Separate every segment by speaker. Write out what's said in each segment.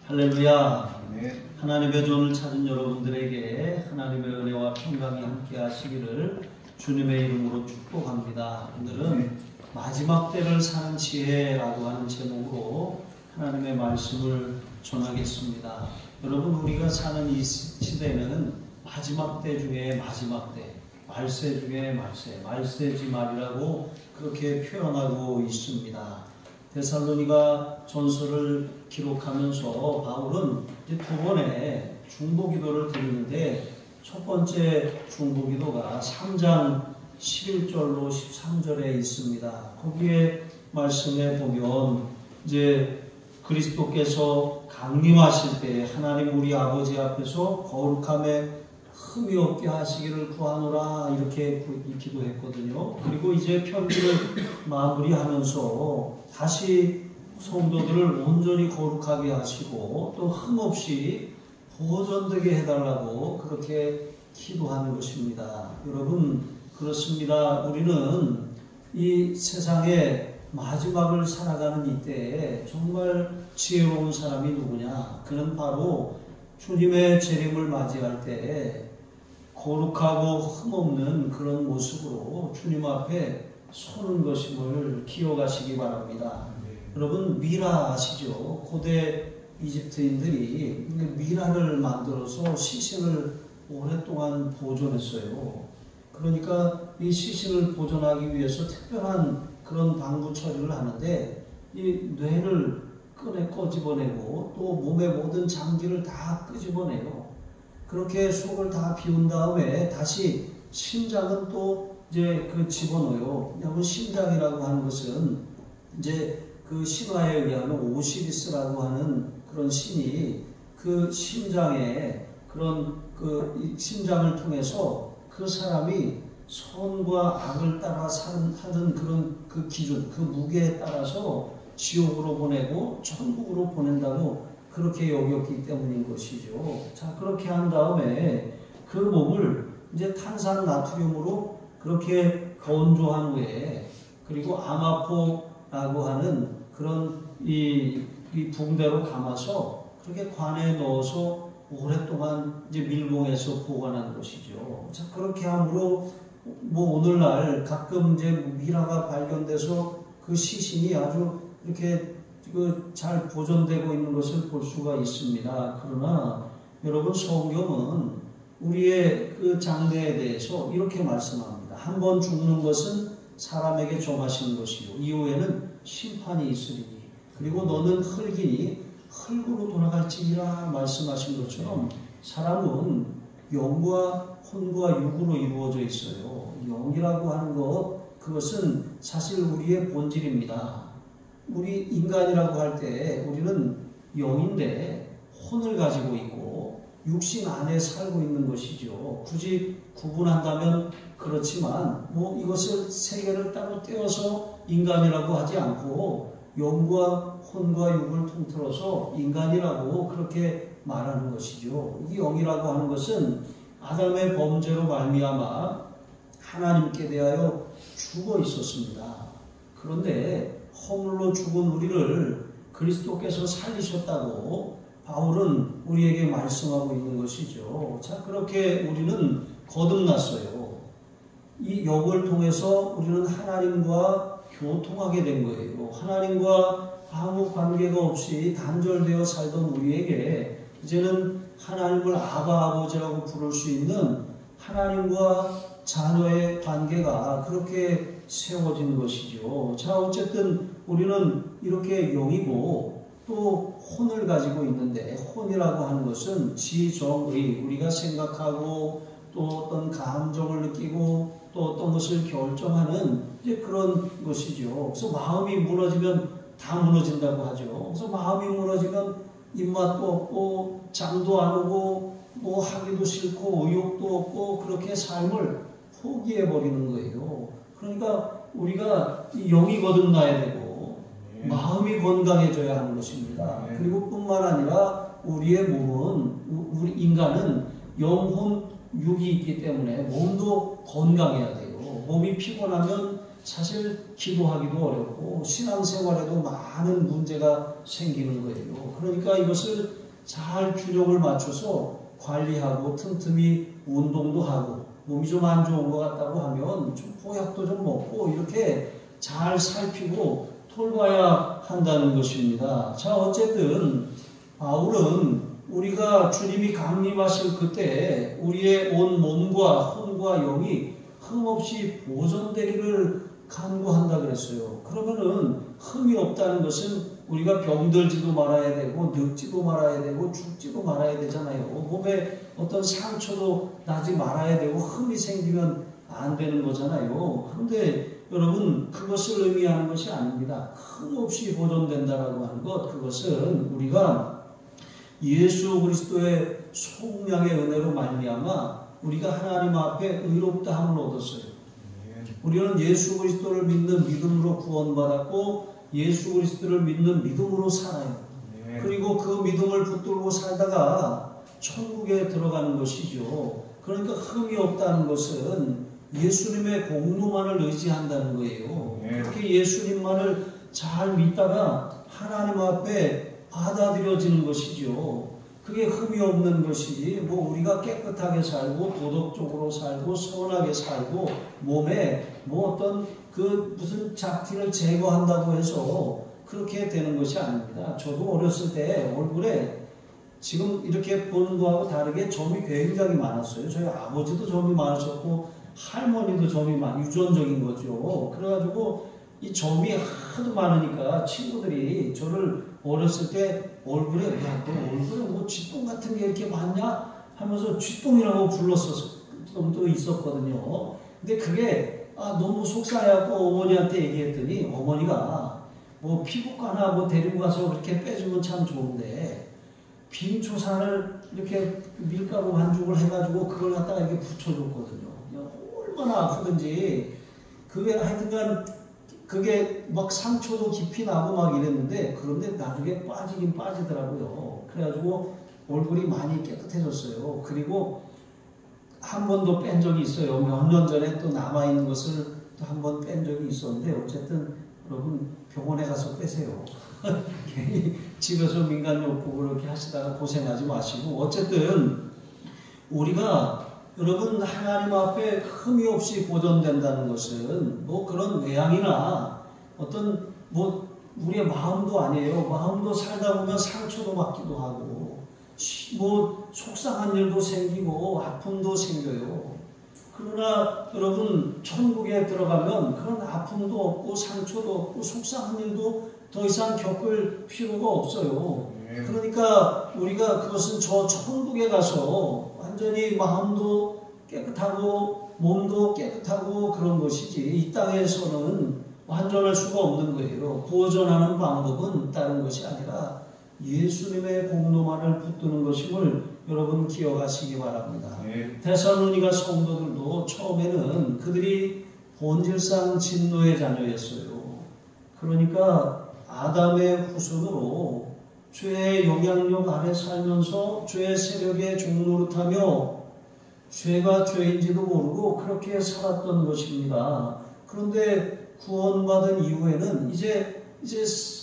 Speaker 1: 할렐루야.
Speaker 2: 네.
Speaker 1: 하나님의 존을 찾은 여러분들에게 하나님의 은혜와 평강이 함께 하시기를 주님의 이름으로 축복합니다. 오늘은 마지막 때를 사는 지혜라고 하는 제목으로 하나님의 말씀을 전하겠습니다. 여러분, 우리가 사는 이 시대는 마지막 때 중에 마지막 때, 말세 중에 말세, 말세지 말이라고 그렇게 표현하고 있습니다. 데살로니가 전서를 기록하면서 바울은 이제 두 번의 중보기도를 드리는데, 첫 번째 중보기도가 3장 11절로 13절에 있습니다. 거기에 말씀에 보면 이제 그리스도께서 강림하실 때 하나님 우리 아버지 앞에서 거룩함에 흠이 없게 하시기를 구하노라, 이렇게 기도했거든요. 그리고 이제 편지를 마무리하면서 다시 성도들을 온전히 거룩하게 하시고 또 흠없이 보존되게 해달라고 그렇게 기도하는 것입니다. 여러분, 그렇습니다. 우리는 이 세상의 마지막을 살아가는 이때에 정말 지혜로운 사람이 누구냐? 그는 바로 주님의 재림을 맞이할 때 거룩하고 흠없는 그런 모습으로 주님 앞에 서는 것임을 기억하시기 바랍니다. 여러분, 미라 아시죠? 고대 이집트인들이 미라를 만들어서 시신을 오랫동안 보존했어요. 그러니까 이 시신을 보존하기 위해서 특별한 그런 방부 처리를 하는데, 이 뇌를 꺼집어내고 또 몸의 모든 장기를 다 끄집어내요. 그렇게 속을 다 비운 다음에 다시 심장은 또 이제 집어넣어요. 왜냐하면 심장이라고 하는 것은 이제 그 신화에 의하면 오시리스라고 하는 그런 신이 그 심장에 그런 그 심장을 통해서 그 사람이 선과 악을 따라 하는 그런 그 기준, 그 무게에 따라서 지옥으로 보내고 천국으로 보낸다고 그렇게 여겼기 때문인 것이죠. 자, 그렇게 한 다음에 그 몸을 이제 탄산 나트륨으로 그렇게 건조한 후에, 그리고 아마포라고 하는 그런 이 붕대로 감아서 그렇게 관에 넣어서 오랫동안 이제 밀봉해서 보관한 것이죠. 자, 그렇게 함으로 오늘날 가끔 이제 미라가 발견돼서 그 시신이 아주 이렇게 잘 보존되고 있는 것을 볼 수가 있습니다. 그러나 여러분, 성경은 우리의 그 장래에 대해서 이렇게 말씀합니다. 한 번 죽는 것은 사람에게 정하신 것이요, 이후에는 심판이 있으리니, 그리고 너는 흙이니 흙으로 돌아갈지니라 말씀하신 것처럼 사람은 영과 혼과 육으로 이루어져 있어요. 영이라고 하는 것, 그것은 사실 우리의 본질입니다. 우리 인간이라고 할 때 우리는 영인데 혼을 가지고 있고 육신 안에 살고 있는 것이죠. 굳이 구분한다면 그렇지만 이것을 세 개를 따로 떼어서 인간이라고 하지 않고 영과 혼과 육을 통틀어서 인간이라고 그렇게 말하는 것이죠. 이 영이라고 하는 것은 아담의 범죄로 말미암아 하나님께 대하여 죽어 있었습니다. 그런데 허물로 죽은 우리를 그리스도께서 살리셨다고 바울은 우리에게 말씀하고 있는 것이죠. 자, 그렇게 우리는 거듭났어요. 이 영을 통해서 우리는 하나님과 교통하게 된 거예요. 하나님과 아무 관계가 없이 단절되어 살던 우리에게 이제는 하나님을 아바 아버지라고 부를 수 있는 하나님과 자녀의 관계가 그렇게 세워진 것이죠. 자, 어쨌든 우리는 이렇게 영이고 또 혼을 가지고 있는데, 혼이라고 하는 것은 지정의, 우리가 생각하고 또 어떤 감정을 느끼고 또 어떤 것을 결정하는 이제 그런 것이죠. 그래서 마음이 무너지면 다 무너진다고 하죠. 그래서 마음이 무너지면 입맛도 없고 잠도 안 오고 하기도 싫고 의욕도 없고 그렇게 삶을 포기해버리는 거예요. 그러니까 우리가 영이 거듭나야 되고 마음이 건강해져야 하는 것입니다. 그리고 뿐만 아니라 우리의 몸은, 우리 인간은 영혼, 육이 있기 때문에 몸도 건강해야 돼요. 몸이 피곤하면 사실 기도하기도 어렵고 신앙생활에도 많은 문제가 생기는 거예요. 그러니까 이것을 잘 균형을 맞춰서 관리하고 틈틈이 운동도 하고 몸이 좀 안 좋은 것 같다고 하면 좀 보약도 좀 먹고 이렇게 잘 살피고 돌봐야 한다는 것입니다. 자, 어쨌든 바울은 우리가 주님이 강림하실 그때 우리의 온 몸과 혼과 영이 흠없이 보존되기를 간구한다 그랬어요. 그러면은 흠이 없다는 것은 우리가 병들지도 말아야 되고 늙지도 말아야 되고 죽지도 말아야 되잖아요. 몸에 어떤 상처도 나지 말아야 되고 흠이 생기면 안 되는 거잖아요. 그런데 여러분, 그것을 의미하는 것이 아닙니다. 흠없이 보존된다라고 하는 것, 그것은 우리가 예수 그리스도의 속량의 은혜로 말미암아 우리가 하나님 앞에 의롭다함을 얻었어요. 우리는 예수 그리스도를 믿는 믿음으로 구원받았고 예수 그리스도를 믿는 믿음으로 살아요. 그리고 그 믿음을 붙들고 살다가 천국에 들어가는 것이죠. 그러니까 흠이 없다는 것은 예수님의 공로만을 의지한다는 거예요. 그렇게 예수님만을 잘 믿다가 하나님 앞에 받아들여지는 것이죠. 그게 흠이 없는 것이지 뭐 우리가 깨끗하게 살고 도덕적으로 살고 선하게 살고 몸에 뭐 어떤 그 무슨 잡티를 제거한다고 해서 그렇게 되는 것이 아닙니다. 저도 어렸을 때 얼굴에 지금 이렇게 보는 거하고 다르게 점이 굉장히 많았어요. 저희 아버지도 점이 많으셨고 할머니도 점이 유전적인 거죠. 그래가지고 이 점이 하도 많으니까 친구들이 저를 어렸을 때 얼굴에 야, 너 얼굴에 뭐 쥐똥 같은 게 이렇게 많냐? 하면서 쥐똥이라고 불렀었던 또 있었거든요. 근데 그게 너무 속상해갖고 어머니한테 얘기했더니 어머니가 뭐 피부과나 뭐 데리고 가서 그렇게 빼주면 참 좋은데 빈초산을 이렇게 밀가루 반죽을 해가지고 그걸 갖다가 이렇게 붙여줬거든요. 얼마나 아프든지 그게 하여튼간 그게 막 상처도 깊이 나고 막 이랬는데 그런데 나중에 빠지긴 빠지더라고요. 그래가지고 얼굴이 많이 깨끗해졌어요. 그리고 한 번도 뺀 적이 있어요. 몇 년 전에 또 남아있는 것을 또 한 번 뺀 적이 있었는데 어쨌든 여러분 병원에 가서 빼세요. 괜히 집에서 민간요법 그렇게 하시다가 고생하지 마시고 어쨌든 우리가 여러분 하나님 앞에 흠이 없이 보존된다는 것은 뭐 그런 외양이나 어떤 뭐 우리의 마음도 아니에요. 마음도 살다 보면 상처도 받기도 하고 뭐 속상한 일도 생기고 아픔도 생겨요. 그러나 여러분 천국에 들어가면 그런 아픔도 없고 상처도 없고 속상한 일도 더 이상 겪을 필요가 없어요. 그러니까 우리가 그것은 저 천국에 가서 완전히 마음도 깨끗하고 몸도 깨끗하고 그런 것이지 이 땅에서는 완전할 수가 없는 거예요. 보존하는 방법은 다른 것이 아니라 예수님의 공로만을 붙드는 것임을 여러분 기억하시기 바랍니다. 데살로니가 성도들도 처음에는 그들이 본질상 진노의 자녀였어요. 그러니까 아담의 후손으로 죄의 영향력 아래 살면서 죄의 세력에 종노릇하며 죄가 죄인지도 모르고 그렇게 살았던 것입니다. 그런데 구원받은 이후에는 이제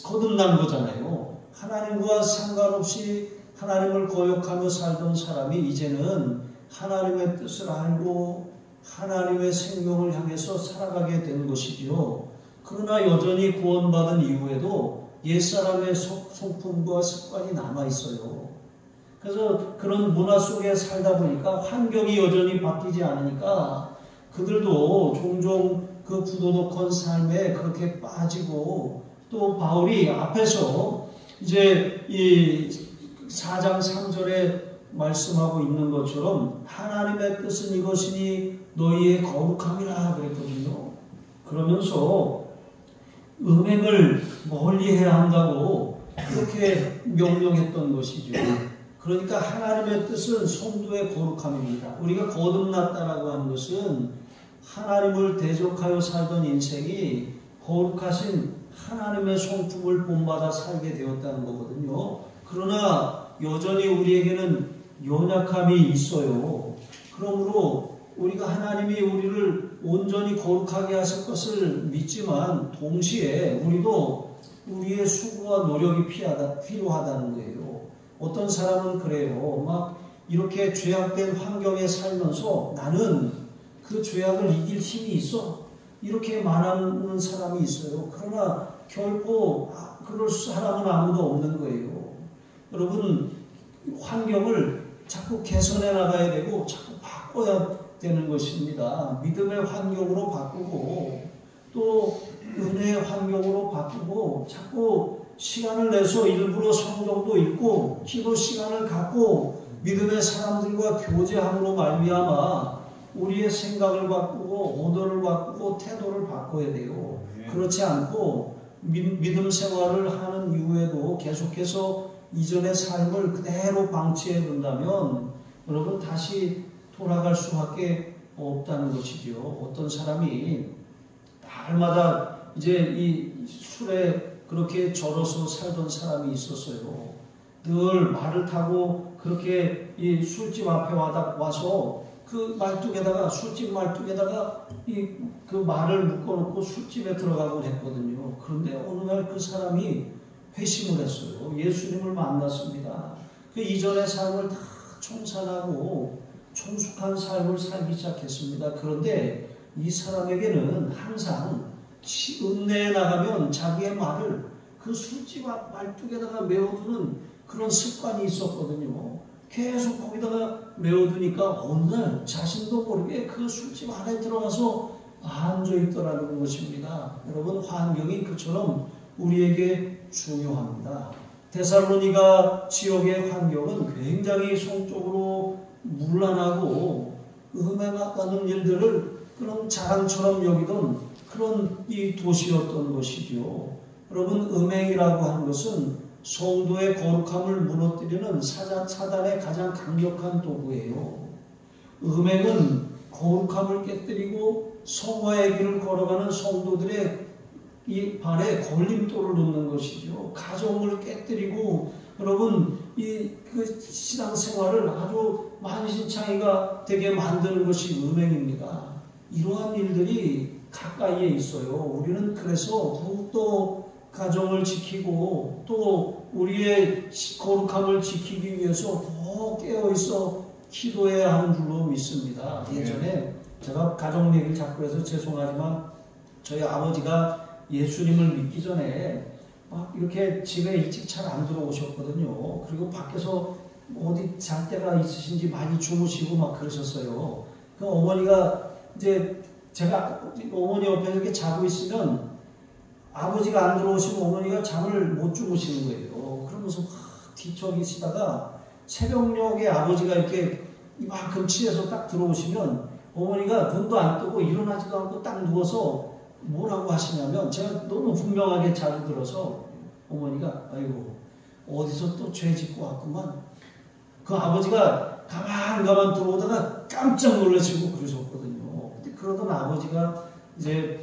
Speaker 1: 거듭난 거잖아요. 하나님과 상관없이 하나님을 거역하며 살던 사람이 이제는 하나님의 뜻을 알고 하나님의 생명을 향해서 살아가게 된 것이죠. 그러나 여전히 구원받은 이후에도 옛사람의 성품과 습관이 남아있어요. 그래서 그런 문화 속에 살다 보니까 환경이 여전히 바뀌지 않으니까 그들도 종종 그 부도덕한 삶에 그렇게 빠지고 또 바울이 앞에서 이제 이 4장 3절에 말씀하고 있는 것처럼 하나님의 뜻은 이것이니 너희의 거룩함이라 그랬거든요. 그러면서 음행을 멀리 해야 한다고 그렇게 명령했던 것이죠. 그러니까 하나님의 뜻은 성도의 거룩함입니다. 우리가 거듭났다라고 하는 것은 하나님을 대적하여 살던 인생이 거룩하신 하나님의 성품을 본받아 살게 되었다는 거거든요. 그러나 여전히 우리에게는 연약함이 있어요. 그러므로 우리가 하나님이 우리를 온전히 거룩하게 하실 것을 믿지만 동시에 우리도 우리의 수고와 노력이 필요하다는 거예요. 어떤 사람은 그래요. 막 이렇게 죄악된 환경에 살면서 나는 그 죄악을 이길 힘이 있어. 이렇게 말하는 사람이 있어요. 그러나 결코 그럴 사람은 아무도 없는 거예요. 여러분, 환경을 자꾸 개선해 나가야 되고 자꾸 바꿔야 되는 것입니다. 믿음의 환경으로 바꾸고 또 은혜의 환경으로 바꾸고 자꾸 시간을 내서 일부러 성경도 읽고 기도 시간을 갖고 믿음의 사람들과 교제함으로 말미암아 우리의 생각을 바꾸고 언어를 바꾸고 태도를 바꿔야 돼요. 그렇지 않고 믿음 생활을 하는 이후에도 계속해서 이전의 삶을 그대로 방치해 둔다면 여러분 다시 돌아갈 수밖에 없다는 것이죠. 어떤 사람이 날마다 이제 이 술에 그렇게 절어서 살던 사람이 있었어요. 늘 말을 타고 그렇게 이 술집 앞에 와서 그 말뚝에다가 술집 말뚝에다가 그 말을 묶어놓고 술집에 들어가곤 했거든요. 그런데 어느 날 그 사람이 회심을 했어요. 예수님을 만났습니다. 그 이전의 삶을 다 청산하고 성숙한 삶을 살기 시작했습니다. 그런데 이 사람에게는 항상 읍내에 나가면 자기의 말을 그 술집 앞 말뚝에다가 메워두는 그런 습관이 있었거든요. 계속 거기다가 메워두니까 어느 날 자신도 모르게 그 술집 안에 들어가서 앉아있더라는 것입니다. 여러분, 환경이 그처럼 우리에게 중요합니다. 데살로니가 지역의 환경은 굉장히 성적으로 문란하고 음행하는 일들을 그런 자랑처럼 여기던 그런 이 도시였던 것이죠. 여러분, 음행이라고 하는 것은 성도의 거룩함을 무너뜨리는 사단의 가장 강력한 도구예요. 음행은 거룩함을 깨뜨리고 성화의 길을 걸어가는 성도들의 이 발에 걸림돌을 놓는 것이죠. 가정을 깨뜨리고 여러분 그 신앙생활을 아주 만신창이가 되게 만드는 것이 음행입니다. 이러한 일들이 가까이에 있어요. 우리는 그래서 더욱더 가정을 지키고 또 우리의 거룩함을 지키기 위해서 더 깨어있어 기도해야 하는 줄로 믿습니다. 예전에 제가 가정 얘기를 자꾸 해서 죄송하지만 저희 아버지가 예수님을 믿기 전에 막 이렇게 집에 일찍 잘 안 들어오셨거든요. 그리고 밖에서 어디 잘 때가 있으신지 많이 주무시고 막 그러셨어요. 그 어머니가 이제 제가 어머니 옆에 이렇게 자고 있으면 아버지가 안 들어오시면 어머니가 잠을 못 주무시는 거예요. 그러면서 뒤척이시다가 새벽녘에 아버지가 이렇게 이만큼 취해서 딱 들어오시면 어머니가 눈도 안 뜨고 일어나지도 않고 딱 누워서 뭐라고 하시냐면 제가 너무 분명하게 자주 들어서 어머니가 아이고 어디서 또 죄 짓고 왔구만. 그 아버지가 가만 들어오다가 깜짝 놀라시고 그러셨거든요. 그러던 아버지가 이제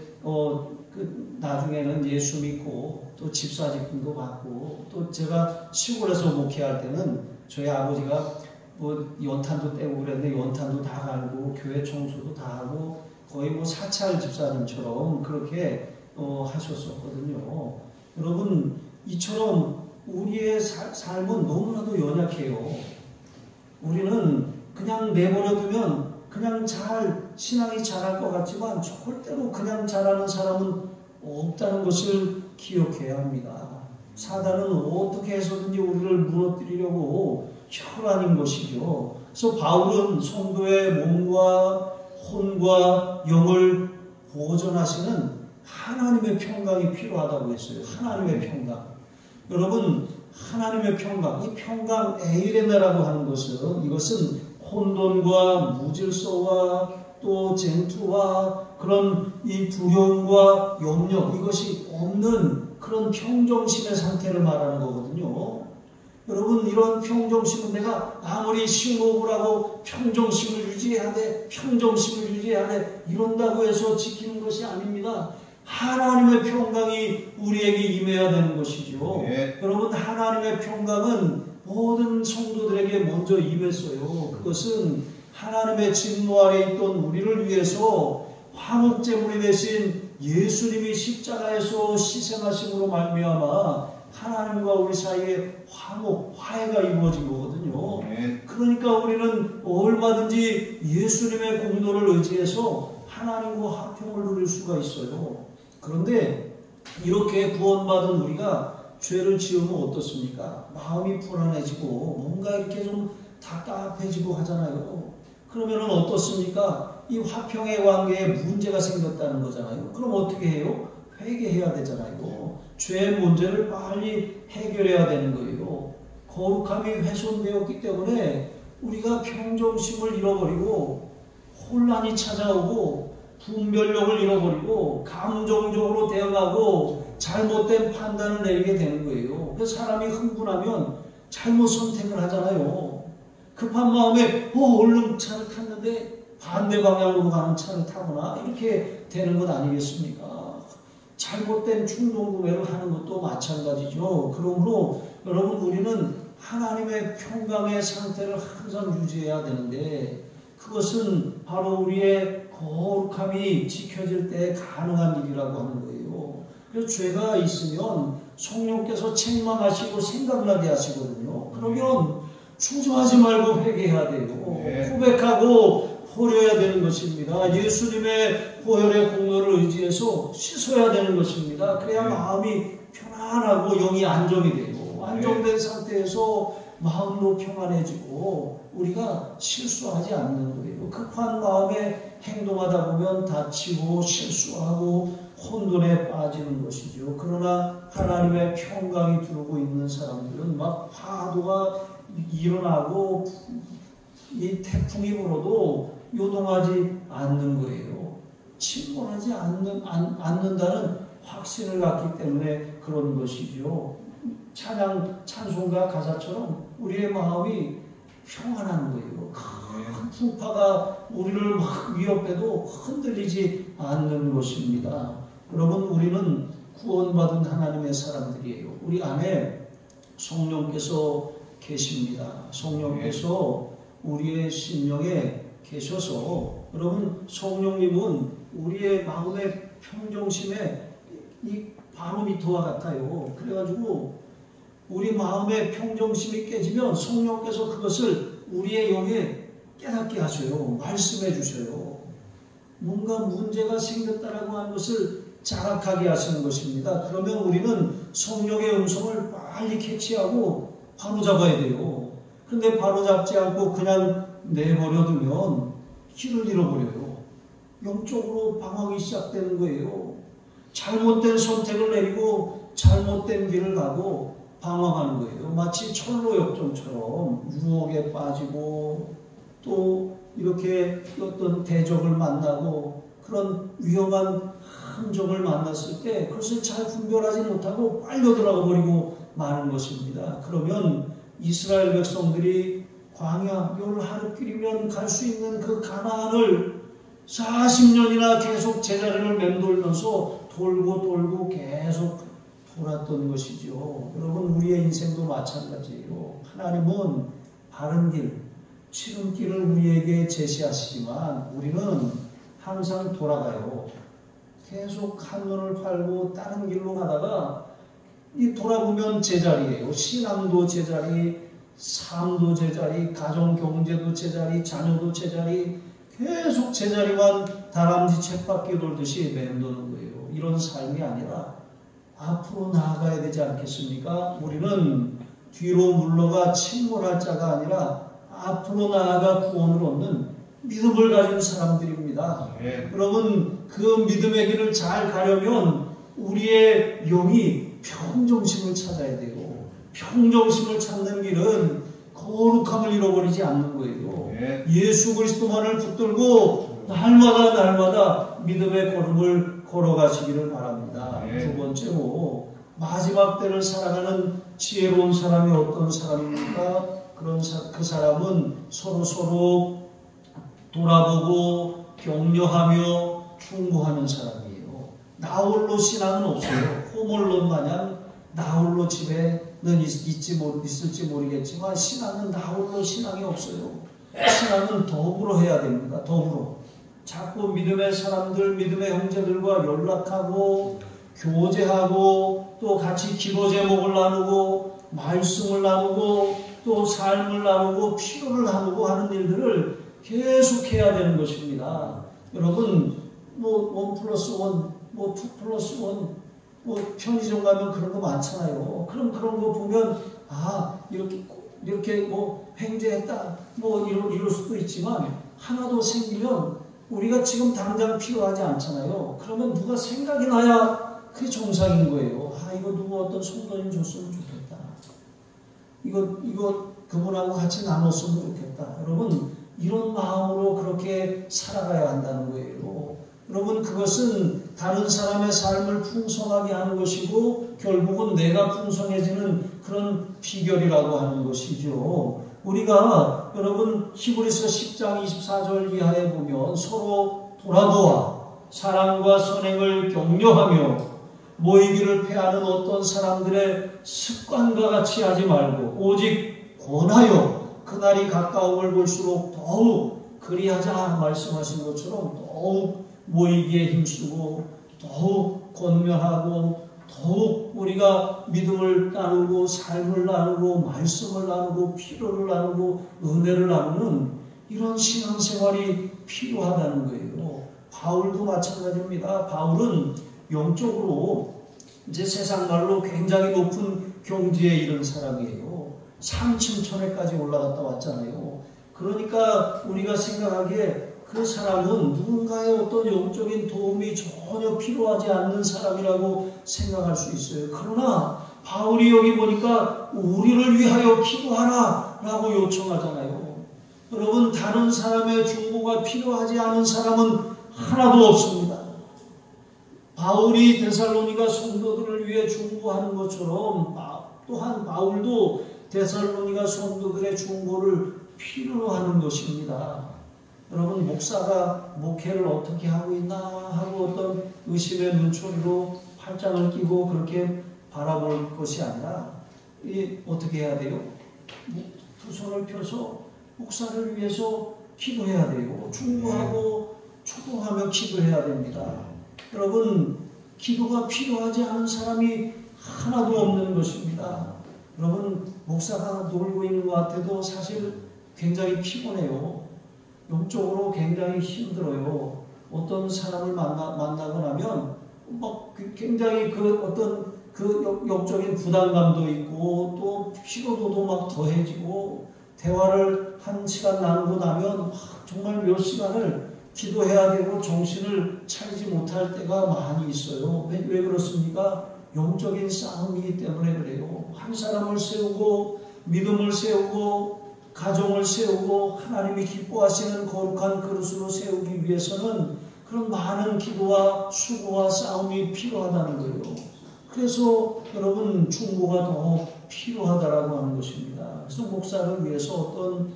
Speaker 1: 나중에는 예수 믿고 또 집사직분도 받고 또 제가 시골에서 목회할 때는 저희 아버지가 뭐 연탄도 떼고 그랬는데 연탄도 다 갈고 교회 청소도 다 하고 거의 뭐 사찰 집사님처럼 그렇게 하셨었거든요. 여러분, 이처럼 우리의 삶은 너무나도 연약해요. 우리는 그냥 내버려두면 그냥 신앙이 잘할 것 같지만 절대로 그냥 잘하는 사람은 없다는 것을 기억해야 합니다. 사단은 어떻게 해서든지 우리를 무너뜨리려고 혈안인 것이죠. 그래서 바울은 성도의 몸과 혼과 영을 보존하시는 하나님의 평강이 필요하다고 했어요. 하나님의 평강. 여러분, 하나님의 평강, 이 평강 에이레나라고 하는 것은 이것은 혼돈과 무질서와 또 쟁투와 그런 이 두려움과 염려 이것이 없는 그런 평정심의 상태를 말하는 거거든요. 여러분, 이런 평정심은 내가 아무리 심호흡을 하고 평정심을 유지해야 돼, 평정심을 유지해야 돼 이런다고 해서 지키는 것이 아닙니다. 하나님의 평강이 우리에게 임해야 되는 것이죠. 네. 여러분, 하나님의 평강은 모든 성도들에게 먼저 임했어요. 그것은 하나님의 진노 아래 있던 우리를 위해서 화목제물이 되신 예수님이 십자가에서 희생하심으로 말미암아 하나님과 우리 사이에 화해가 이루어진 거거든요. 그러니까 우리는 얼마든지 예수님의 공로를 의지해서 하나님과 화평을 누릴 수가 있어요. 그런데 이렇게 구원받은 우리가 죄를 지으면 어떻습니까? 마음이 불안해지고 뭔가 이렇게 좀 답답해지고 하잖아요. 그러면은 어떻습니까? 이 화평의 관계에 문제가 생겼다는 거잖아요. 그럼 어떻게 해요? 회개해야 되잖아요. 죄의 문제를 빨리 해결해야 되는 거예요. 거룩함이 훼손되었기 때문에 우리가 평정심을 잃어버리고 혼란이 찾아오고 분별력을 잃어버리고 감정적으로 대응하고 잘못된 판단을 내리게 되는 거예요. 그래서 사람이 흥분하면 잘못 선택을 하잖아요. 급한 마음에 얼른 차를 탔는데 반대 방향으로 가는 차를 타거나 이렇게 되는 것 아니겠습니까? 잘못된 충동 구매를 하는 것도 마찬가지죠. 그러므로 여러분 우리는 하나님의 평강의 상태를 항상 유지해야 되는데 그것은 바로 우리의 거룩함이 지켜질 때 가능한 일이라고 하는 거예요. 그래서 죄가 있으면 성령께서 책망하시고 생각나게 하시거든요. 그러면 주저하지 말고 회개해야 돼요. 고백하고 버려야 되는 것입니다. 예수님의 보혈의 공로를 의지해서 씻어야 되는 것입니다. 그래야 마음이 편안하고 영이 안정이 되고 안정된 상태에서 마음도 평안해지고 우리가 실수하지 않는 거예요. 급한 마음에 행동하다 보면 다치고 실수하고 혼돈에 빠지는 것이죠. 그러나 하나님의 평강이 들어오고 있는 사람들은 막 파도가 일어나고 이 태풍이 불어도 요동하지 않는 거예요. 침몰하지 않는다는 확신을 갖기 때문에 그런 것이죠. 찬송가 가사처럼 우리의 마음이 평안한 거예요. 큰 풍파가 우리를 막 위협해도 흔들리지 않는 것입니다. 여러분 우리는 구원받은 하나님의 사람들이에요. 우리 안에 성령께서 계십니다. 성령께서 우리의 심령에 계셔서 여러분 성령님은 우리의 마음의 평정심에 이 바로미터와 같아요. 그래가지고 우리 마음의 평정심이 깨지면 성령께서 그것을 우리의 영에 깨닫게 하셔요. 말씀해 주셔요. 뭔가 문제가 생겼다라고 하는 것을 자각하게 하시는 것입니다. 그러면 우리는 성령의 음성을 빨리 캐치하고 바로잡아야 돼요. 그런데 바로잡지 않고 그냥 내버려두면 길을 잃어버려요. 영적으로 방황이 시작되는 거예요. 잘못된 선택을 내리고 잘못된 길을 가고 방황하는 거예요. 마치 철로 역정처럼 유혹에 빠지고 또 이렇게 어떤 대적을 만나고 그런 위험한 함정을 만났을 때 그것을 잘 분별하지 못하고 빨려 들어가 버리고 마는 것입니다. 그러면 이스라엘 백성들이 광야 열하루길이면 갈 수 있는 그 가나안을 40년이나 계속 제자리를 맴돌면서 돌고 계속 돌았던 것이죠. 여러분 우리의 인생도 마찬가지예요. 하나님은 바른 길, 지름길을 우리에게 제시하시지만 우리는 항상 돌아가요. 계속 한눈을 팔고 다른 길로 가다가 이 돌아보면 제자리예요. 신앙도 제자리, 삶도 제자리, 가정 경제도 제자리, 자녀도 제자리, 계속 제자리만 다람쥐 쳇바퀴 돌듯이 맴도는 거예요. 이런 삶이 아니라 앞으로 나아가야 되지 않겠습니까? 우리는 뒤로 물러가 침몰할 자가 아니라 앞으로 나아가 구원을 얻는 믿음을 가진 사람들입니다. 여러분 그 믿음의 길을 잘 가려면 우리의 영이 평정심을 찾아야 돼요. 평정심을 찾는 길은 거룩함을 잃어버리지 않는 거예요. 예수 그리스도만을 붙들고 날마다 믿음의 걸음을 걸어가시기를 바랍니다. 두 번째로 마지막 때를 살아가는 지혜로운 사람이 어떤 사람입니까? 그 사람은 서로 돌아보고 격려하며 충고하는 사람이에요. 나홀로 신앙은 없어요. 호몰론 마냥 나홀로 집에는 있을지 모르겠지만 신앙은 나홀로 신앙이 없어요. 신앙은 더불어 해야 됩니다. 더불어. 자꾸 믿음의 사람들, 믿음의 형제들과 연락하고 교제하고 또 같이 기도 제목을 나누고 말씀을 나누고 또 삶을 나누고 필요를 나누고 하는 일들을 계속 해야 되는 것입니다. 여러분 뭐 1+1, 뭐 2+1, 뭐 편의점 가면 그런 거 많잖아요. 그런 거 보면 이렇게 뭐 횡재했다 뭐 이럴 수도 있지만 하나도 생기면 우리가 지금 당장 필요하지 않잖아요. 그러면 누가 생각이 나야 그게 정상인 거예요. 이거 누구 어떤 성도님 줬으면 좋겠다. 이거 그분하고 같이 나눴으면 좋겠다. 여러분 이런 마음으로 그렇게 살아가야 한다는 거예요. 여러분 그것은 다른 사람의 삶을 풍성하게 하는 것이고 결국은 내가 풍성해지는 그런 비결이라고 하는 것이죠. 우리가 여러분 히브리서 10장 24절 이하에 보면 서로 돌아보아 사랑과 선행을 격려하며 모이기를 패하는 어떤 사람들의 습관과 같이 하지 말고 오직 권하여 그날이 가까움을 볼수록 더욱 그리하자 말씀하신 것처럼 더욱 모이기에 힘쓰고 더욱 권면하고 더욱 우리가 믿음을 나누고 삶을 나누고 말씀을 나누고 필요를 나누고 은혜를 나누는 이런 신앙생활이 필요하다는 거예요. 바울도 마찬가지입니다. 바울은 영적으로 이제 세상 말로 굉장히 높은 경지에 이른 사람이에요. 산층천에까지 올라갔다 왔잖아요. 그러니까 우리가 생각하기에 그 사람은 누군가의 어떤 영적인 도움이 전혀 필요하지 않는 사람이라고 생각할 수 있어요. 그러나 바울이 여기 보니까 우리를 위하여 기도하라 라고 요청하잖아요. 여러분 다른 사람의 중보가 필요하지 않은 사람은 하나도 없습니다. 바울이 데살로니가 성도들을 위해 중보하는 것처럼 또한 바울도 데살로니가 성도들의 중보를 필요로 하는 것입니다. 여러분 목사가 목회를 어떻게 하고 있나 하고 어떤 의심의 눈초리로 팔짱을 끼고 그렇게 바라볼 것이 아니라 어떻게 해야 돼요? 두 손을 펴서 목사를 위해서 기도해야 돼요. 중보하고 초동하며 기도해야 됩니다. 여러분 기도가 필요하지 않은 사람이 하나도 없는 것입니다. 여러분 목사가 놀고 있는 것 같아도 사실 굉장히 피곤해요. 영적으로 굉장히 힘들어요. 어떤 사람을 만나고 나면 막 굉장히 어떤 영적인 부담감도 있고 또 피로도도 막 더해지고 대화를 한 시간 나누고 나면 정말 몇 시간을 기도해야 되고 정신을 차리지 못할 때가 많이 있어요. 왜 그렇습니까? 영적인 싸움이기 때문에 그래요. 한 사람을 세우고 믿음을 세우고 가정을 세우고 하나님이 기뻐하시는 거룩한 그릇으로 세우기 위해서는 그런 많은 기도와 수고와 싸움이 필요하다는 거예요. 그래서 여러분 중보가 더 필요하다라고 하는 것입니다. 그래서 목사를 위해서 어떤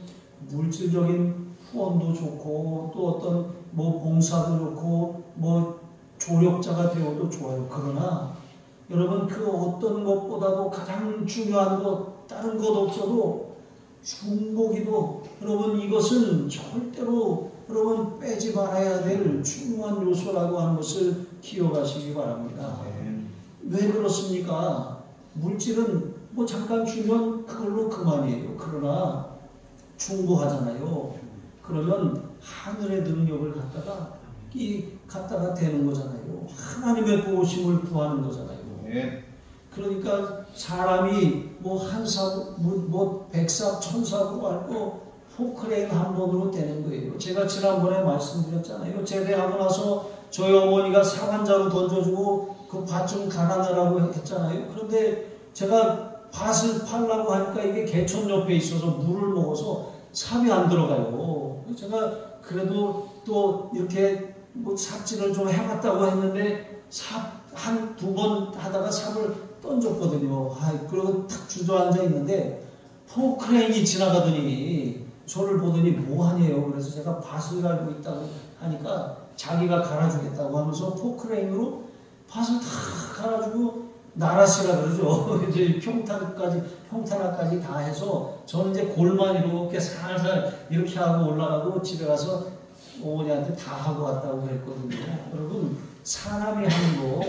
Speaker 1: 물질적인 후원도 좋고 또 어떤 봉사도 좋고 조력자가 되어도 좋아요. 그러나 여러분 그 어떤 것보다도 가장 중요한 것 다른 것 없어도 중보기도 여러분 이것은 절대로 여러분 빼지 말아야 될 중요한 요소라고 하는 것을 기억하시기 바랍니다. 왜 그렇습니까? 물질은 잠깐 주면 그걸로 그만이에요. 그러나 중보하잖아요. 그러면 하늘의 능력을 갖다가 되는 거잖아요. 하나님의 도우심을 구하는 거잖아요. 그러니까 사람이 한 사고, 100사고, 1000사고 앓고 포크레인 한 번으로 되는 거예요. 제가 지난번에 말씀드렸잖아요. 제대하고 나서 저희 어머니가 사관자로 던져주고 그 밭 좀 갈아내라고 했잖아요. 그런데 제가 밭을 팔라고 하니까 이게 개천 옆에 있어서 물을 먹어서 삽이 안 들어가요. 제가 그래도 또 이렇게 삽질을 좀 해봤다고 했는데 한 두 번 하다가 삽을 던졌거든요. 그리고 탁 주저앉아 있는데 포크레인이 지나가더니 저를 보더니 뭐하냐요. 그래서 제가 밭을 갈고 있다고 하니까 자기가 갈아주겠다고 하면서 포크레인으로 밭을 다 갈아주고 나라시라 그러죠. 이제 평탄화까지 다 해서 저는 이제 골만 이렇게 살살 이렇게 하고 올라가고 집에 가서 어머니한테 다 하고 왔다고 그랬거든요. 여러분, 사람이 하는 거,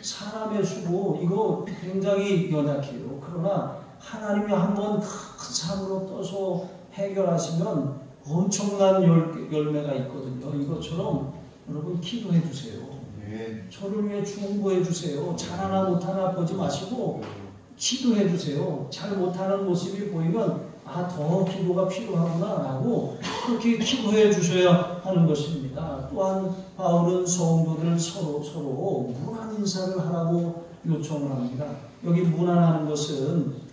Speaker 1: 사람의 수고, 이거 굉장히 연약해요. 그러나 하나님이 한번 큰 산으로 떠서 해결하시면 엄청난 열매가 있거든요. 이것처럼 여러분 기도해 주세요. 저를 위해 중보해 주세요. 잘하나 못하나 보지 마시고 기도해 주세요. 잘 못하는 모습이 보이면 더 기도가 필요하구나 라고 그렇게 기도해 주셔야 하는 것입니다. 또한 바울은 성도들 서로 문안 인사를 하라고 요청을 합니다. 여기 문안하는 것은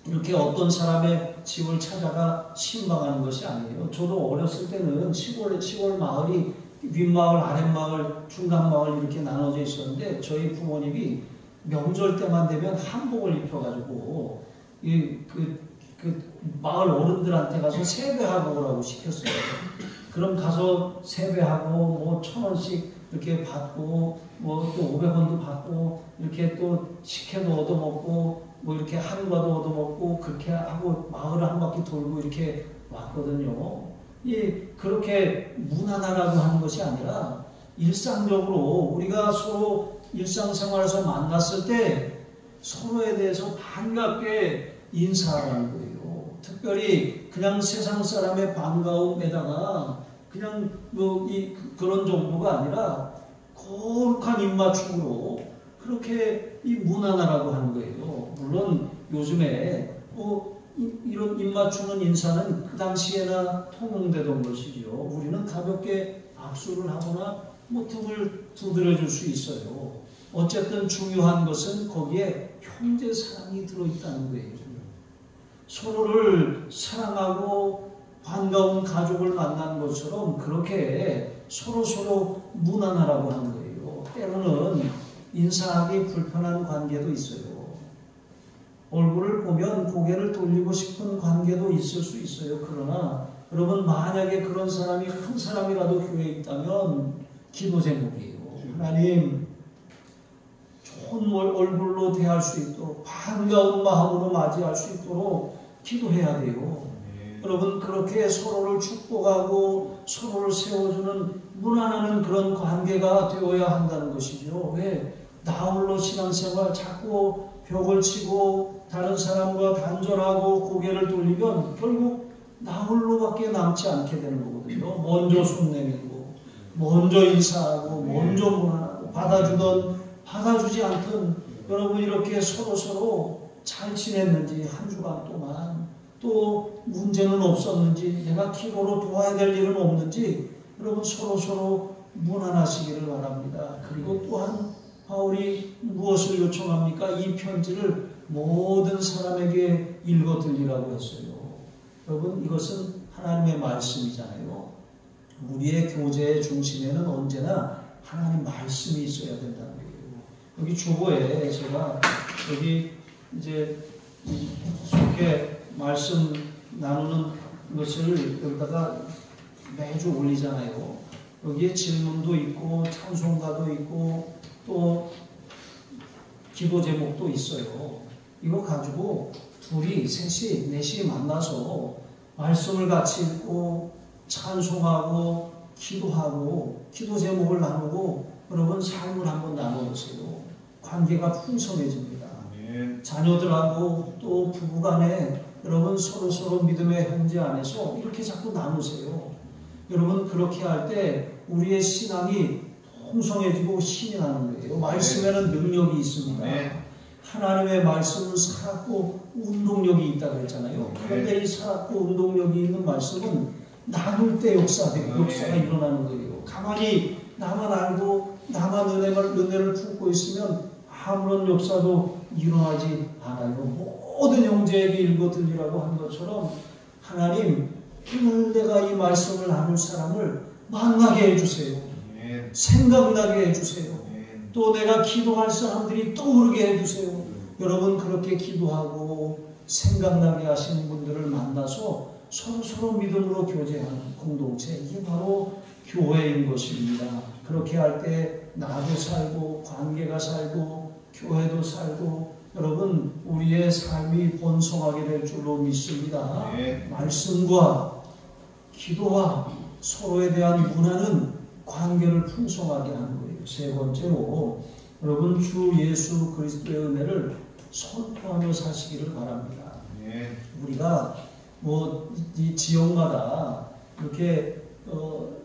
Speaker 1: 이렇게 어떤 사람의 집을 찾아가 신방하는 것이 아니에요. 저도 어렸을 때는 시골 마을이 윗마을, 아랫마을, 중간마을 이렇게 나눠져 있었는데 저희 부모님이 명절 때만 되면 한복을 입혀가지고 그 마을 어른들한테 가서 세배하고 오라고 시켰어요. 그럼 가서 세배하고 1,000원씩 이렇게 받고 또 500원도 받고 이렇게 또 식혜도 얻어먹고 이렇게 한과도 얻어먹고 그렇게 하고 마을을 한 바퀴 돌고 이렇게 왔거든요. 그렇게 문안하라고 하는 것이 아니라 일상적으로 우리가 서로 일상생활에서 만났을 때 서로에 대해서 반갑게 인사하라는 거예요. 특별히 그냥 세상 사람의 반가움에다가 그냥 그런 정도가 아니라 거룩한 입맞춤으로 그렇게 문안하라고 하는 거예요. 물론 요즘에 이런 입맞추는 인사는 그 당시에나 통용되던 것이죠. 우리는 가볍게 악수를 하거나 등을 두드려 줄 수 있어요. 어쨌든 중요한 것은 거기에 형제 사랑이 들어있다는 거예요. 서로를 사랑하고 반가운 가족을 만난 것처럼 그렇게 서로 문안하라고 하는 거예요. 때로는 인사하기 불편한 관계도 있어요. 얼굴을 보면 고개를 돌리고 싶은 관계도 있을 수 있어요. 그러나 여러분, 만약에 그런 사람이 한 사람이라도 교회에 있다면 기도 제목이에요. 하나님, 좋은 얼굴로 대할 수 있도록 반가운 마음으로 맞이할 수 있도록 기도해야 돼요. 여러분, 그렇게 서로를 축복하고 서로를 세워주는 문안하는 그런 관계가 되어야 한다는 것이죠. 왜? 나 홀로 신앙생활 자꾸 벽을 치고 다른 사람과 단절하고 고개를 돌리면 결국 나 홀로밖에 남지 않게 되는 거거든요. 먼저 손 내밀고 먼저 인사하고 먼저 문안하고 받아주지 않던 여러분, 이렇게 서로 잘 지냈는지 한 주간 동안 또 문제는 없었는지 내가 기도로 도와야 될 일은 없는지 여러분 서로 문안하시기를 바랍니다. 그리고 또한 바울이 무엇을 요청합니까? 이 편지를 모든 사람에게 읽어 들리라고 했어요. 여러분, 이것은 하나님의 말씀이잖아요. 우리의 교제의 중심에는 언제나 하나님 말씀이 있어야 된다는 거예요. 여기 주보에 제가 여기 이제 이렇게 말씀 나누는 것을 여기다가 매주 올리잖아요. 여기에 질문도 있고 찬송가도 있고 또 기도 제목도 있어요. 이거 가지고 둘이, 셋이, 넷이 만나서 말씀을 같이 읽고 찬송하고 기도하고 기도 제목을 나누고 여러분 삶을 한번 나눠보세요. 관계가 풍성해집니다. 자녀들하고 또 부부간에 여러분 서로 믿음의 형제 안에서 이렇게 자꾸 나누세요. 여러분, 그렇게 할 때 우리의 신앙이 풍성해지고 신이 나는 거예요. 말씀에는 능력이 있습니다. 하나님의 말씀은 살았고 운동력이 있다고 했잖아요. 그런데 이 살았고 운동력이 있는 말씀은 나눌 때 역사가 일어나는 거예요. 가만히 나만 알고 나만 은혜를 품고 있으면 아무런 역사도 일어나지 않아요. 모든 형제에게 읽어 들리라고 한 것처럼 하나님, 오늘 내가 이 말씀을 나눌 사람을 만나게 해주세요. 생각나게 해주세요. 또 내가 기도할 사람들이 떠오르게 해주세요. 여러분, 그렇게 기도하고 생각나게 하시는 분들을 만나서 서로 믿음으로 교제하는 공동체, 이게 바로 교회인 것입니다. 그렇게 할 때 나도 살고 관계가 살고 교회도 살고 여러분 우리의 삶이 번성하게 될 줄로 믿습니다. 말씀과 기도와 서로에 대한 문화는 관계를 풍성하게 하는 거예요. 세 번째로 여러분 주 예수 그리스도의 은혜를 선포하며 사시기를 바랍니다. 우리가 이 지역마다 이렇게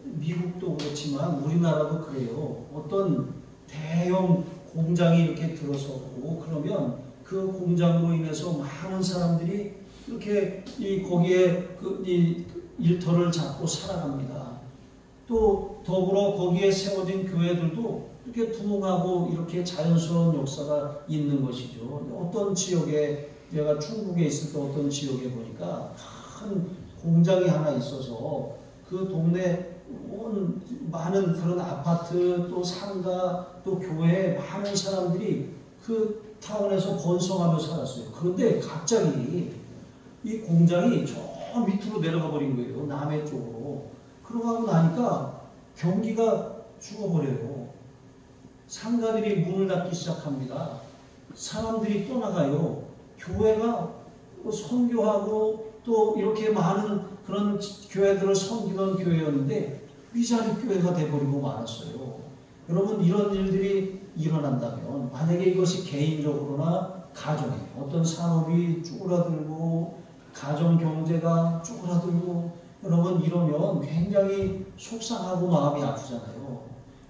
Speaker 1: 미국도 그렇지만 우리나라도 그래요. 어떤 대형 공장이 이렇게 들어서고 그러면 그 공장으로 인해서 많은 사람들이 이렇게 거기에 이 일터를 잡고 살아갑니다. 또 더불어 거기에 세워진 교회들도 이렇게 부흥하고 이렇게 자연스러운 역사가 있는 것이죠. 어떤 지역에 제가 중국에 있을 때 어떤 지역에 보니까 큰 공장이 하나 있어서 그 동네 온 많은 그런 아파트 또 상가 또 교회 많은 사람들이 그 타운에서 번성하며 살았어요. 그런데 갑자기 이 공장이 저 밑으로 내려가 버린 거예요. 남해 쪽으로. 그러고 하고 나니까 경기가 죽어버려요. 상가들이 문을 닫기 시작합니다. 사람들이 떠나가요. 교회가 선교하고 또 이렇게 많은 그런 교회들을 섬기던 교회였는데 위자리 교회가 돼버리고 말았어요. 여러분 이런 일들이 일어난다면 만약에 이것이 개인적으로나 가정에 어떤 산업이 쭈그라들고 가정 경제가 쭈그라들고 여러분 이러면 굉장히 속상하고 마음이 아프잖아요.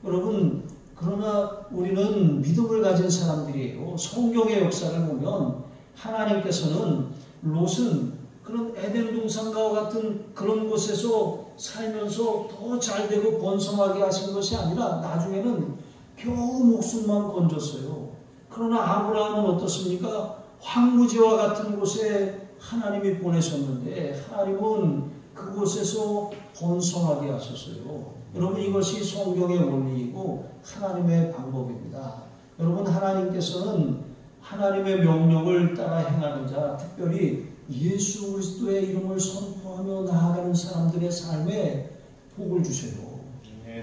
Speaker 1: 여러분 그러나 우리는 믿음을 가진 사람들이에요. 성경의 역사를 보면 하나님께서는 롯은 그런 에덴 동산과 같은 그런 곳에서 살면서 더 잘되고 번성하게 하신 것이 아니라 나중에는 겨우 목숨만 건졌어요. 그러나 아브라함은 어떻습니까? 황무지와 같은 곳에 하나님이 보내셨는데 하나님은 그곳에서 번성하게 하셨어요. 여러분 이것이 성경의 원리이고 하나님의 방법입니다. 여러분 하나님께서는 하나님의 명령을 따라 행하는 자, 특별히 예수 그리스도의 이름을 선포하며 나아가는 사람들의 삶에 복을 주세요.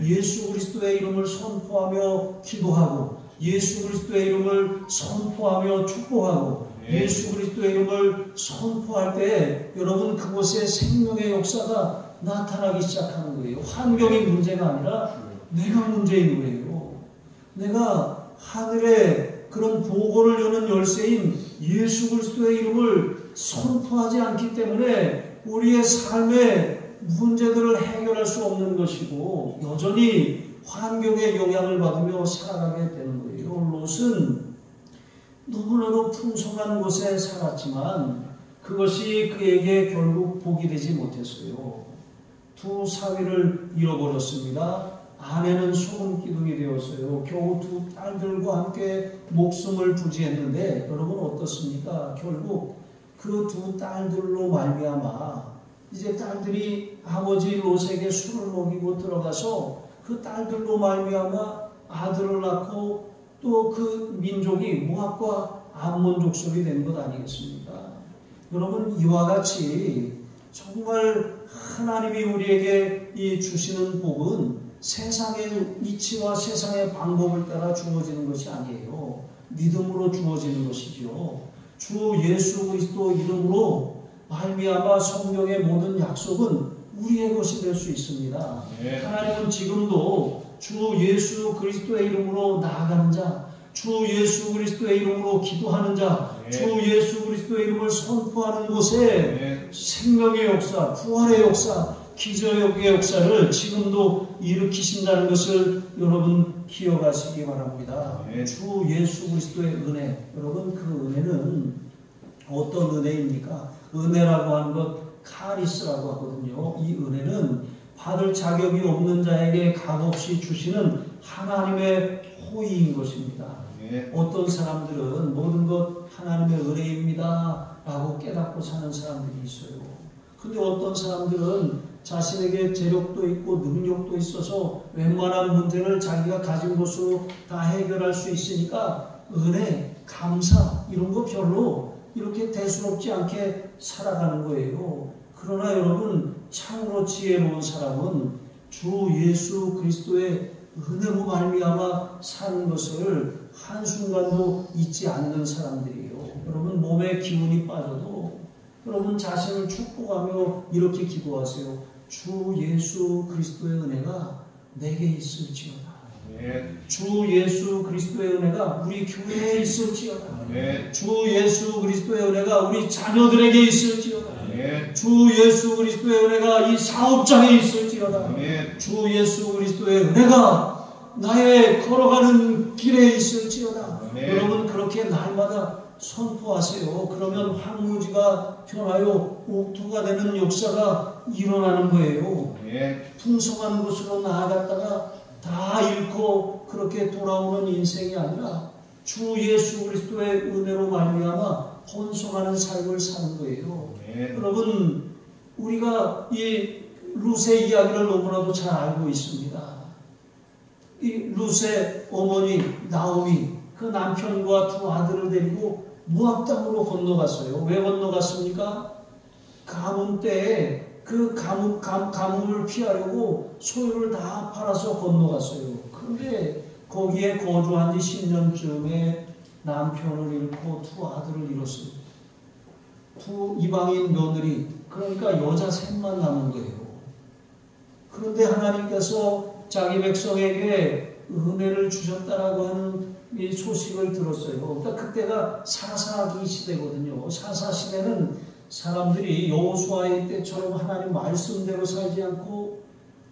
Speaker 1: 예수 그리스도의 이름을 선포하며 기도하고 예수 그리스도의 이름을 선포하며 축복하고 예수 그리스도의 이름을 선포할 때 여러분 그곳에 생명의 역사가 나타나기 시작하는 거예요. 환경이 문제가 아니라 내가 문제인 거예요. 내가 하늘의 그런 보고를 여는 열쇠인 예수 그리스도의 이름을 선포하지 않기 때문에 우리의 삶의 문제들을 해결할 수 없는 것이고 여전히 환경의 영향을 받으며 살아가게 되는 거예요. 롯은 너무나도 풍성한 곳에 살았지만 그것이 그에게 결국 복이 되지 못했어요. 두 사위를 잃어버렸습니다. 아내는 소금 기둥이 되었어요. 겨우 두 딸들과 함께 목숨을 부지했는데 여러분 어떻습니까? 결국 그 두 딸들로 말미암아 이제 딸들이 아버지 롯에게 술을 먹이고 들어가서 그 딸들로 말미암아 아들을 낳고 또 그 민족이 모압과 암몬 족속이 된 것 아니겠습니까? 여러분 이와 같이 정말 하나님이 우리에게 이 주시는 복은 세상의 이치와 세상의 방법을 따라 주어지는 것이 아니에요. 믿음으로 주어지는 것이죠. 주 예수 그리스도 이름으로 말미암아 성경의 모든 약속은 우리의 것이 될 수 있습니다. 하나님은 지금도 주 예수 그리스도의 이름으로 나아가는 자, 주 예수 그리스도의 이름으로 기도하는 자, 주 예수 그리스도의 이름을 선포하는 곳에 생명의 역사, 부활의 역사, 기적의 역사를 지금도 일으키신다는 것을 여러분 기억하시기 바랍니다. 주 예수 그리스도의 은혜, 여러분 그 은혜는 어떤 은혜입니까? 은혜라고 하는 것 카리스라고 하거든요. 이 은혜는 받을 자격이 없는 자에게 값없이 주시는 하나님의 호의인 것입니다. 어떤 사람들은 모든 것 하나님의 은혜입니다 라고 깨닫고 사는 사람들이 있어요. 근데 어떤 사람들은 자신에게 재력도 있고 능력도 있어서 웬만한 문제를 자기가 가진 것으로 다 해결할 수 있으니까 은혜, 감사 이런 거 별로 이렇게 대수롭지 않게 살아가는 거예요. 그러나 여러분 참으로 지혜로운 사람은 주 예수 그리스도의 은혜로 말미암아 사는 것을 한순간도 잊지 않는 사람들이에요. 여러분 몸에 기운이 빠져도 여러분 자신을 축복하며 이렇게 기도하세요. 주 예수 그리스도의 은혜가 내게 있을지어다. 주 예수 그리스도의 은혜가 우리 교회에 있을지어다. 주 예수 그리스도의 은혜가 우리 자녀들에게 있을지어다. 주 예수 그리스도의 은혜가 이 사업장에 있을지어다. 주 예수 그리스도의 은혜가 나의 걸어가는 길에 있을지어다. 여러분 그렇게 날마다 선포하세요. 그러면 황무지가 변하여 옥토가 되는 역사가 일어나는 거예요. 풍성한 곳으로 나아갔다가 다 잃고 그렇게 돌아오는 인생이 아니라 주 예수 그리스도의 은혜로 말미암아 번성하는 삶을 사는 거예요. 여러분 우리가 이 룻의 이야기를 너무나도 잘 알고 있습니다. 이 룻의 어머니 나오미 그 남편과 두 아들을 데리고 모압 땅으로 건너갔어요. 왜 건너갔습니까? 가뭄 때에 그 가뭄을 피하려고 소유를 다 팔아서 건너갔어요. 그런데 거기에 거주한 지 10년쯤에 남편을 잃고 두 아들을 잃었어요. 두 이방인 며느리, 그러니까 여자 셋만 남은 거예요. 그런데 하나님께서 자기 백성에게 은혜를 주셨다라고 하는 이 소식을 들었어요. 그러니까 그때가 사사기 시대거든요. 사사 시대는 사람들이 여호수아의 때처럼 하나님 말씀대로 살지 않고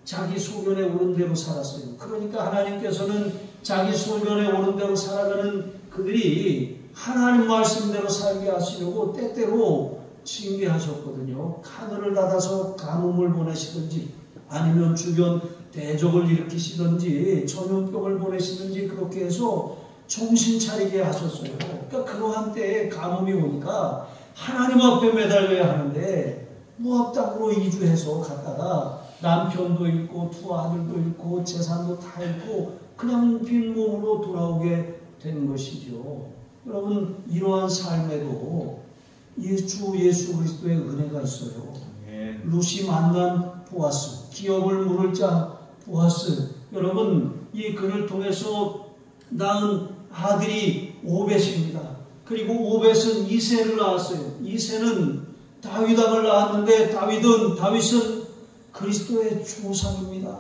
Speaker 1: 자기 소견에 오른 대로 살았어요. 그러니까 하나님께서는 자기 소견에 오른 대로 살아가는 그들이 하나님 말씀대로 살게 하시려고 때때로 징계하셨거든요. 하늘을 닫아서 가뭄을 보내시든지 아니면 주변 대적을 일으키시든지 전염병을 보내시든지 그렇게 해서 정신 차리게 하셨어요. 그러니까 그러한 때에 가뭄이 오니까 하나님 앞에 매달려야 하는데 모압 땅으로 이주해서 갔다가 남편도 잃고 두 아들도 잃고 재산도 다 잃고 그냥 빈몸으로 돌아오게 된 것이죠. 여러분 이러한 삶에도 주 예수 그리스도의 은혜가 있어요. 룻이 만난 보아스, 기업을 물을 자 보아스. 여러분 이 그를 통해서 낳은 아들이 오벳입니다. 그리고 오벳은 이새를 낳았어요. 이새는 다윗왕을 낳았는데 다윗은 그리스도의 조상입니다.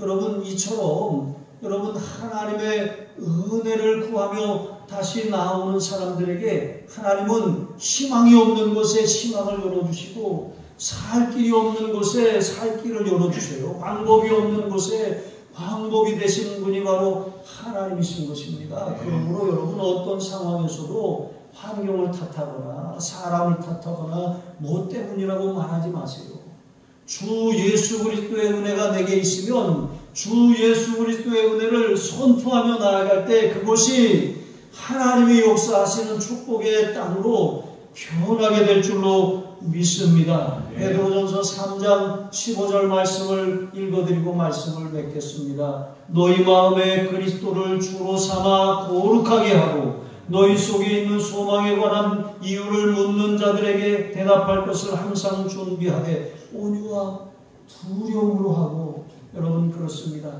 Speaker 1: 여러분 이처럼 여러분 하나님의 은혜를 구하며 다시 나오는 사람들에게 하나님은 희망이 없는 곳에 희망을 열어주시고 살 길이 없는 곳에 살 길을 열어주세요. 방법이 없는 곳에 방법이 되시는 분이 바로 하나님이신 것입니다. 그러므로 여러분 어떤 상황에서도 환경을 탓하거나 사람을 탓하거나 뭐 때문이라고 말하지 마세요. 주 예수 그리스도의 은혜가 내게 있으면 주 예수 그리스도의 은혜를 선포하며 나아갈 때 그것이 하나님의 역사하시는 축복의 땅으로 변하게 될 줄로 믿습니다. 베드로전서 3장 15절 말씀을 읽어드리고 말씀을 맺겠습니다. 너희 마음에 그리스도를 주로 삼아 거룩하게 하고 너희 속에 있는 소망에 관한 이유를 묻는 자들에게 대답할 것을 항상 준비하되 온유와 두려움으로 하고. 여러분 그렇습니다.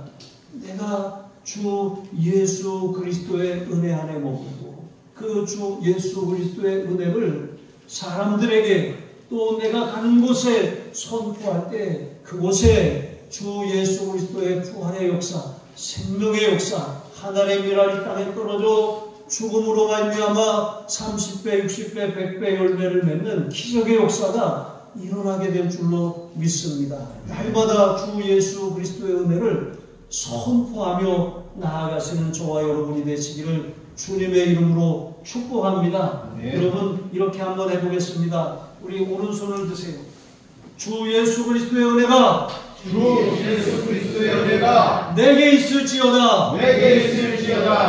Speaker 1: 내가 주 예수 그리스도의 은혜 안에 머물고 그 주 예수 그리스도의 은혜를 사람들에게 또 내가 가는 곳에 선포할 때 그곳에 주 예수 그리스도의 부활의 역사, 생명의 역사, 하늘의 미랄이 땅에 떨어져 죽음으로 말미암아 30배, 60배, 100배 열매를 맺는 기적의 역사가 일어나게 될 줄로 믿습니다. 날마다 주 예수 그리스도의 은혜를 선포하며 나아가시는 저와 여러분이 되시기를 주님의 이름으로 축복합니다. 여러분 이렇게 한번 해보겠습니다. 우리 오른손을 드세요. 주 예수 그리스도의 은혜가 내게 있을지어다.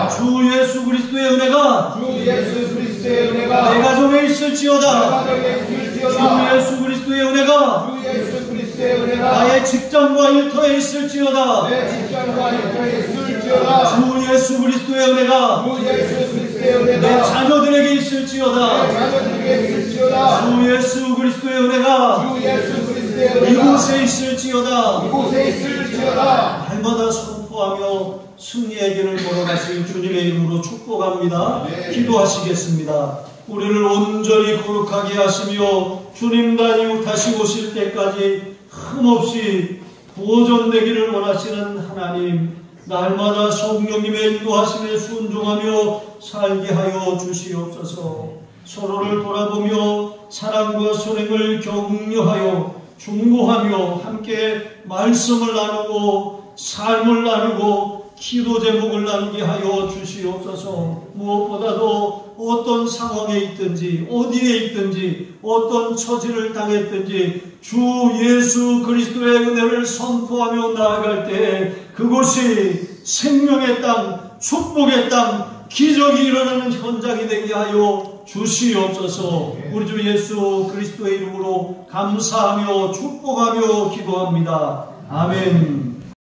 Speaker 1: 주 예수 그리스도의 은혜가 내 가정에 있을지어다. 주 예수 그리스도의 은혜가 나의 직장과 일터에 있을지어다. 주 예수 그리스도의 은혜가 내 자녀들에게 있을지어다. 주 예수 그리스도의 은혜가 이곳에 있을지어다. 날마다 선포 선포하며 승리의 길을 걸어가실 주님의 이름으로 축복합니다. 기도하시겠습니다. 우리를 온전히 거룩하게 하시며 주님 다시 오실 때까지 흠없이 보존되기를 원하시는 하나님, 날마다 성령님의 인도하심에 순종하며 살게 하여 주시옵소서. 서로를 돌아보며 사랑과 선행을 격려하여 중보하며 함께 말씀을 나누고 삶을 나누고 기도 제목을 나누게 하여 주시옵소서. 무엇보다도 어떤 상황에 있든지 어디에 있든지 어떤 처지를 당했든지 주 예수 그리스도의 은혜를 선포하며 나아갈 때 그곳이 생명의 땅, 축복의 땅, 기적이 일어나는 현장이 되게 하여 주시옵소서. 우리 주 예수 그리스도의 이름으로 감사하며 축복하며 기도합니다. 아멘.